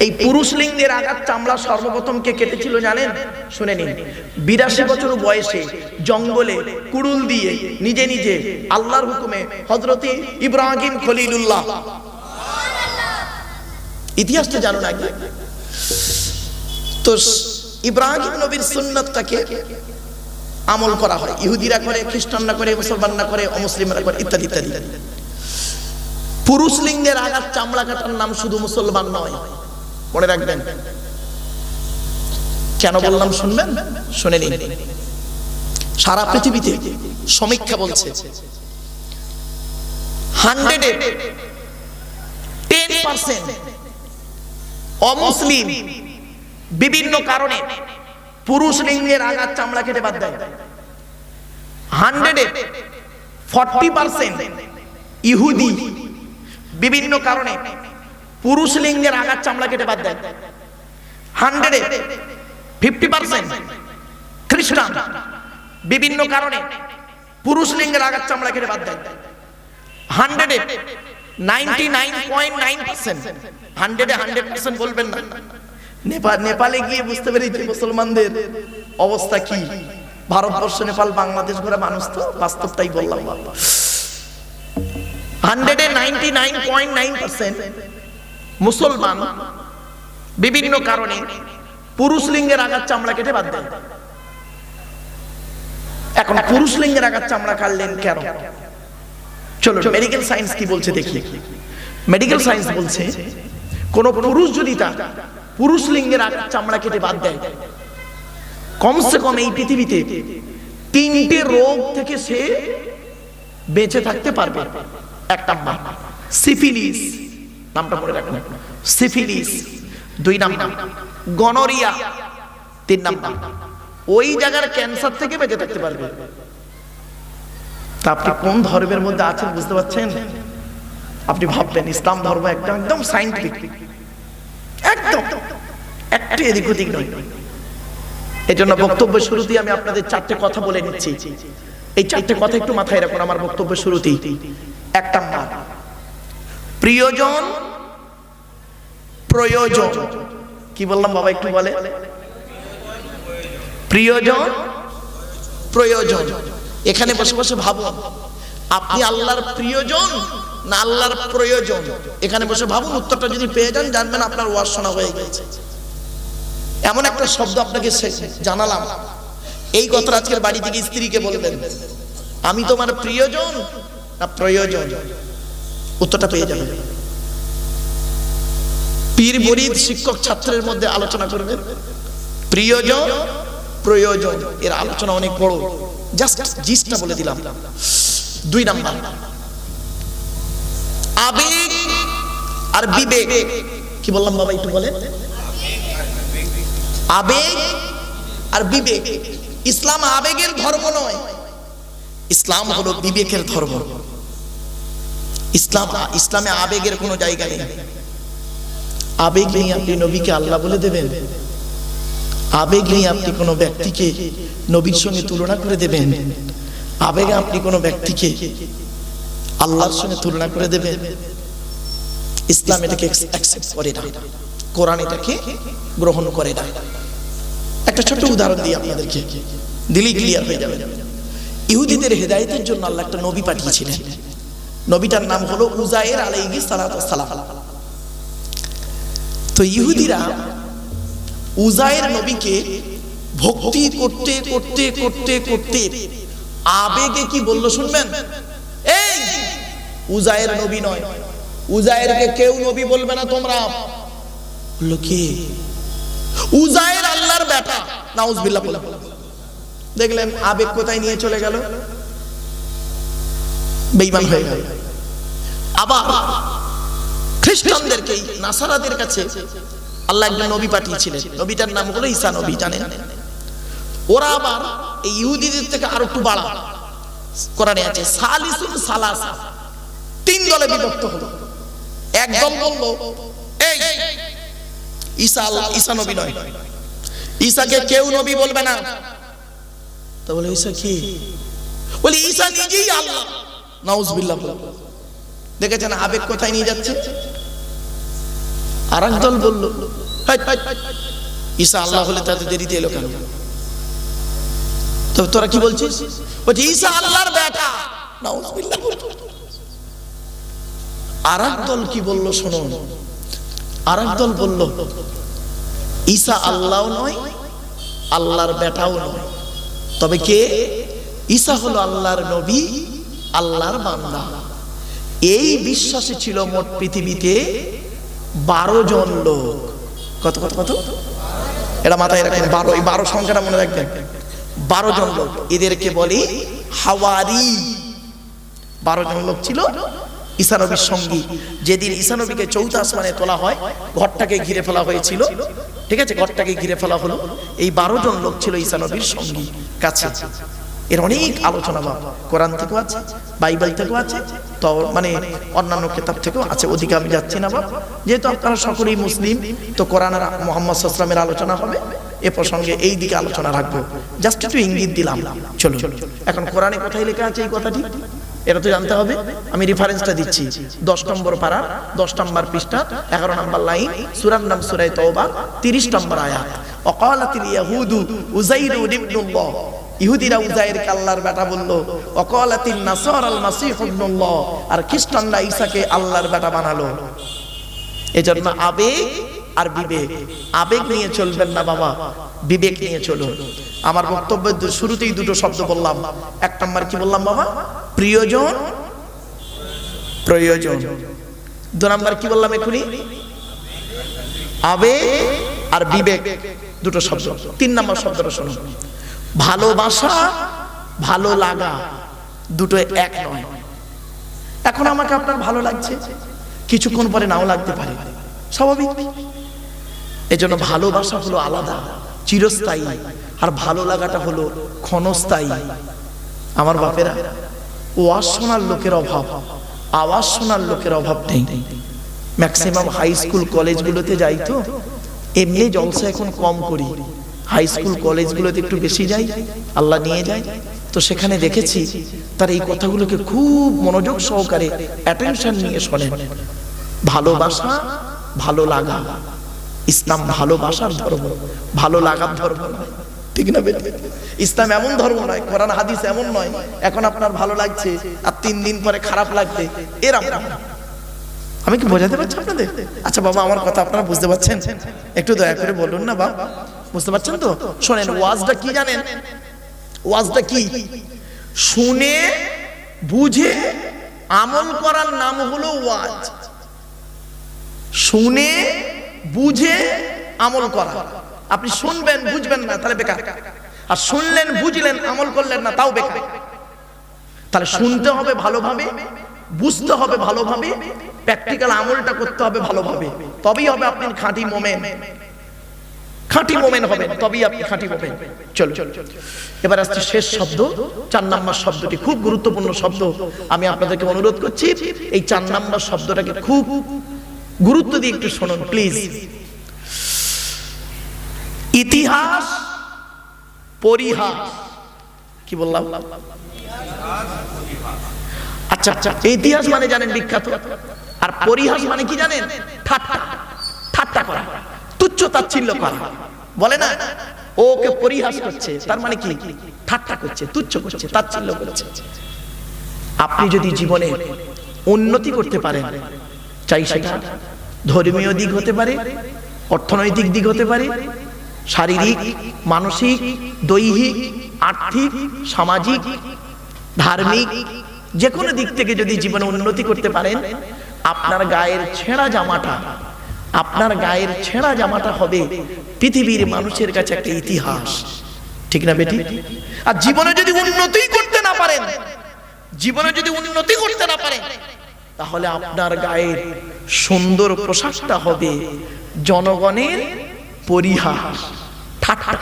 এই পুরুষ লিঙ্গের আঘাত চামড়া সর্বপ্রথম কে কেটেছিল জানেন? শুনে নিন। 82 বছর বয়সে জঙ্গলে কুড়ুল দিয়ে নিজে নিজে আল্লাহর হুকুমে হযরতে ইব্রাহিম খলিলুল্লাহ, ইতিহাসটা জানো না? তো ইব্রাহিম নবীর সুন্নাতটাকে আমল করা হয়। ইহুদিরা করে, খ্রিস্টানরা করে, মুসলমানরা করে, অমুসলিমরা করে, ইত্যাদি ইত্যাদি। পুরুষ লিঙ্গের আঘাত চামড়া কাটার নাম শুধু মুসলমান নয়, মনে রাখবেন। কেন বললাম শুনবেন? শুনে নিন। সারা পৃথিবীতে সমীক্ষা বলছে 110% অমুসলিম বিভিন্ন কারণে পুরুষ লিঙ্গের আঘাত চামড়া কেটে বাদ দেয়। 140% ইহুদি বিভিন্ন কারণে পুরুষ লিঙ্গের আঘাত চামড়া কেটে বাদ দেয়। 150% খ্রিস্টান বিভিন্ন কারণে পুরুষ লিঙ্গের আঘাত চামড়া কেটে বাদ দেয়। 99.9% 100% বলবেন না। নেপালে গিয়ে বুঝতে পেরেছি মুসলমানদের অবস্থা কি। ভারতবর্ষ, নেপাল, বাংলাদেশ ঘোরা মানুষ তো, বাস্তবটাই বললাম। 199.9% মুসলমান বিভিন্ন কারণে পুরুষ লিঙ্গের আঘাত চামড়া কেটে বাদ দেয়। এখন পুরুষ লিঙ্গের আঘাত চামড়া কাটলেন কেন? চলো মেডিকেল সায়েন্স কি বলছে দেখি। মেডিকেল সায়েন্স বলছে কোন পুরুষ যদি তার পুরুষ লিঙ্গের আঘাত চামড়া কেটে বাদ দেয়, কমসে কম এই পৃথিবীতে 3টে রোগ থেকে সে বেঁচে থাকতে পারবে। 1 নাম্বার সিফিলিস, নামটা মনে রাখুন, সিফিলিস। 2 number gonorrhoea. 3 নাম্বার ওই জায়গার ক্যান্সার থেকে বেঁচে থাকতে পারবে। তা আপনি কোন ধর্মের মধ্যে আছেন বুঝতে পারছেন? আপনি ভাববেন ইসলাম ধর্ম একদম সায়েন্টিফিক, একদম একটু এদিক ওদিক নয়। এই জন্য বক্তব্যের শুরুতেই আমি আপনাদের 4টে কথা বলে নিচ্ছি। এই 4টে কথা একটু মাথায় রাখুন আমার বক্তব্যের শুরুতেই। 1 নাম্বার প্রিয়জন প্রয়োজন। কি বললাম বাবা একটু বলে? প্রিয়জন প্রয়োজন। এখানে বসে বসে ভাবুন আপনি আল্লাহর প্রিয়জন না আল্লাহর প্রয়োজন। এখানে বসে ভাবুন, উত্তরটা যদি পেয়ে যান জানবেন আপনার ওয়াজ শোনা হয়ে গেছে। এমন একটা শব্দ আপনাকে জানালাম, এই কথা আজকের বাড়ি থেকে স্ত্রীকে বলবেন, আমি তোমার প্রিয়জন না প্রয়োজন। উত্তরটা পেয়ে যাবেন। পীর মুরিদ শিক্ষক ছাত্রের মধ্যে আলোচনা করবেন প্রিয়জন প্রয়োজন, এর আলোচনা অনেক বড়, জাস্ট জিস্টটা বলে দিলাম। 2 নাম্বার আবেগ আর বিবেক। কি বললাম বাবা একটু বলে? আবেগ আর বিবেক। ইসলাম আবেগের ধর্ম নয়, ইসলাম হলো বিবেকের ধর্ম। ইসলামে আবেগের কোনো জায়গা নেই। আবেগ নিয়ে আপনি নবীকে আল্লাহ বলে দেবেন, আবেগ নিয়ে আপনি কোনো ব্যক্তিকে নবীর সঙ্গে তুলনা করে দেবেন, আবেগে আপনি কোনো ব্যক্তিকে আল্লাহর সঙ্গে তুলনা করে দেবেন। ইসলাম এটাকে অ্যাকসেপ্ট করে না, কোরআন এটাকে গ্রহণ করে না। একটা ছোট উদাহরণ দিই আপনাদেরকে, দিলেই ক্লিয়ার হয়ে যাবে। ইহুদিদের হেদায়েতের জন্য আল্লাহ একটা নবী পাঠিয়েছিলেন। নবীটার নাম হলো উজায়ের আলাইহিস সালাতু সালাম। তো ইহুদিরা উজায়ের নবীকে ভক্তি করতে করতে করতে করতে আবেগে কি বললো শুনবেন? এই উজায়ের নবী নয়, উজায়েরকে কেউ নবী বলবে না তোমরা। বললো কে? উজায়ের আল্লাহর বেটা। নাউজুবিল্লাহ বলে। দেখলেন আবেগ কোথায় নিয়ে চলে গেল, বেঈমান হয়ে গেল। আবার খ্রিস্টানদেরকে, নাসারাদের কাছে আল্লাহ একজন নবী পাঠিয়েছিলেন, নবীটার নাম হলো ঈসা নবী, জানেন? ওরা আবার এই ইহুদিদের থেকে আরো একটু বাড়া, কোরআনে আছে সালিসুল সালাসা, 3 দলে বিভক্ত হলো। এক দল বলল এই ঈসা নবী নয়, ঈসাকে কেউ নবী বলবে না। তো বলে ঈসা কি? বলে ঈসা নিজেই আল্লাহ। নাউজুবিল্লাহ। দেখেছেন আবেগ কোথায় নিয়ে যাচ্ছে? আর এক দল বলল, ঈসা আল্লাহ হলে তাতে দেরিতে এলো কেন? তো তোরা কি বলছিস? বলছি ঈসা আল্লাহর বেটা। নাউজুবিল্লাহ। আর এক দল কি বলল শোনো, আর এক দল বলল ঈসা আল্লাহও নয়, আল্লাহর বেটাও নয়, তবে কে? ঈসা হলো আল্লাহর নবী, আল্লাহর বান্দা। এই বিশ্বাসে ছিল মোট পৃথিবীতে 12 জন লোক। কত কত কত? এটা মাথায় রাখেন, 12। এই 12 সংখ্যাটা মনে রাখবেন। 12 জন লোক, এদেরকে বলি হাওয়ারি। 12 জন লোক ছিল ঈসা নবীর সঙ্গী। যেদিন ঈসা নবীকে চৌথ আসমানে তোলা হয়, ঘরটাকে ঘিরে ফেলা হয়েছিল, ঠিক আছে, ঘরটাকে ঘিরে ফেলা হলো। এই 12 জন লোক ছিল ঈসা নবীর সঙ্গী কাছে। এর অনেক আলোচনা বা কোরআন থেকেও আছে, বাইবেল থেকেও আছে, তো মানে অন্যান্য কিতাব থেকেও আছে। ওদিকে আমি যাচ্ছি না বাবা, যেহেতু আপনারা সকলেই মুসলিম, তো কোরআনের মুহাম্মদ সাল্লাল্লাহু আলাইহি ওয়াসাল্লামের আলোচনা হবে এ প্রসঙ্গে, এই দিকে আলোচনা রাখবো। জাস্ট একটু ইঙ্গিত দিলাম। চলো এখন কোরআনে কোথায় লেখা আছে এই কথাটি, এটা তো জানতে হবে। আমি রেফারেন্সটা দিচ্ছি, 10 নম্বর পারা, 10 নম্বর পৃষ্ঠা, 11 নম্বর লাইন, সূরার নাম সূরা তাওবা, 30 নম্বর আয়াত। ওয়াকালাতিল ইয়াহুদু উযাইরু ইবনুল্লাহ, ইহুদিরা উযাইরকে আল্লাহর বেটা বলল। ওয়াকালাতিন নাসারাল মাসীহু ইবনুল্লাহ, আর খ্রিস্টানরা ঈসাকে আল্লাহর বেটা বানালো। এজন্য আবেগ আর বিবেক, আবেগ নিয়ে চলবেন না বাবা, বিবেক নিয়ে চলুন। আমার বক্তব্যের শুরুতেই দুটো শব্দ বললাম। 1 নম্বর কি বললাম বাবা? প্রিয়জন, প্রয়োজন। 2 নম্বর কি বললাম এখনই? আবেগ আর বিবেক, দুটো শব্দ। 3 নম্বর শব্দটা শুনুন, ভালোবাসা, ভালো লাগা, দুটো এক নয়। এখন আমাকে আপনার ভালো লাগছে, কিছুক্ষণ পরে নাও লাগতে পারে, স্বাভাবিক। এজন্য ভালোবাসা হলো আলাদা, চিরস্থায়ী, আর ভালো লাগাটা হলো ক্ষণস্থায়ী। আমার বাপেরা, ওয়াজ শোনার লোকের অভাব, আওয়াজ শোনার লোকের অভাব নেই। ম্যাক্সিমাম হাই স্কুল কলেজগুলোতে যাই, তো এমনি জলসা এখন কম করি, হাই স্কুল কলেজগুলোতে একটু বেশি যাই, আল্লাহ নিয়ে যায়। তো সেখানে দেখেছি তার এই কথাগুলোকে খুব মনোযোগ সহকারে অ্যাটেনশন নিয়ে শোনেন। ভালোবাসা, ভালো লাগা, ইসলাম ভালোবাসার ধর্ম, ভালো লাগার ধর্ম নয়, ঠিক না বেটা? ইসলাম এমন ধর্ম নয়, কোরআন হাদিস এমন নয় এখন আপনার ভালো লাগছে আর 3 দিন পরে খারাপ লাগবে, এরকম। আমি কি বোঝাতে পারছি আপনাদের? আচ্ছা বাবা, আমার কথা আপনারা বুঝতে পারছেন? একটু দয়া করে বলুন না বাবা, বুঝতে পারছেন তো? শোনেন, ওয়াজটা কি জানেন? ওয়াজটা কি? শুনে বুঝে আমল করার নাম হলো ওয়াজ। শুনে বুঝে আমল করা। আপনি শুনবেন, বুঝবেন না, তাহলে বেকার। আর শুনলেন, বুঝলেন, আমল করলেন না, তাও বেকার। তাহলে শুনতে হবে ভালোভাবে, বুঝতে হবে ভালোভাবে, প্র্যাকটিক্যাল আমলটা করতে হবে ভালোভাবে, তবেই হবে আপনি খাঁটি মোমেন। খাঁটি মোমেন হবেন, তবেই আপনি খাঁটি মোমেন। চলো এবার আসছে শেষ শব্দ, 4 নম্বর শব্দটি খুব গুরুত্বপূর্ণ শব্দ। আমি আপনাদেরকে অনুরোধ করছি এই 4 নম্বর শব্দটাকে খুব গুরুত্ব দিয়ে একটু শুনুন প্লিজ। ইতিহাস, পরিহাস। কি বললাম? আচ্ছা আচ্ছা, ইতিহাস মানে জানেন বিখ্যাত, আর পরিহাস মানে কি জানেন? ঠাট্টা, ঠাট্টা করা, তুচ্ছ তাচ্ছিল্য করা। বলে না ওকে পরিহাস করছে, তার মানে কি? ঠাট্টা করছে, তুচ্ছ করছে, তাচ্ছিল্য করছে। আপনি যদি জীবনে উন্নতি করতে পারেন, চাই সেটা ধর্মীয় দিক হতে পারে, অর্থনৈতিক দিক হতে পারে, শারীরিক, মানসিক, দৈহিক, আর্থিক, সামাজিক, ধার্মিক, যে কোনো দিক থেকে যদি জীবনে উন্নতি করতে পারেন, আপনার গায়ের ছেঁড়া জামাটা, আপনার গায়ের ছেঁড়া জামাটা হবে পৃথিবীর মানুষের কাছে একটা ইতিহাস, ঠিক না বেটি? আর জীবনে যদি উন্নতি করতে না পারেন, জীবনে যদি উন্নতি করতে না পারেন, তাহলে আপনার গায়ের সুন্দর পোশাকটা হবে জনগণের পরিহাস, ঠাট্টা।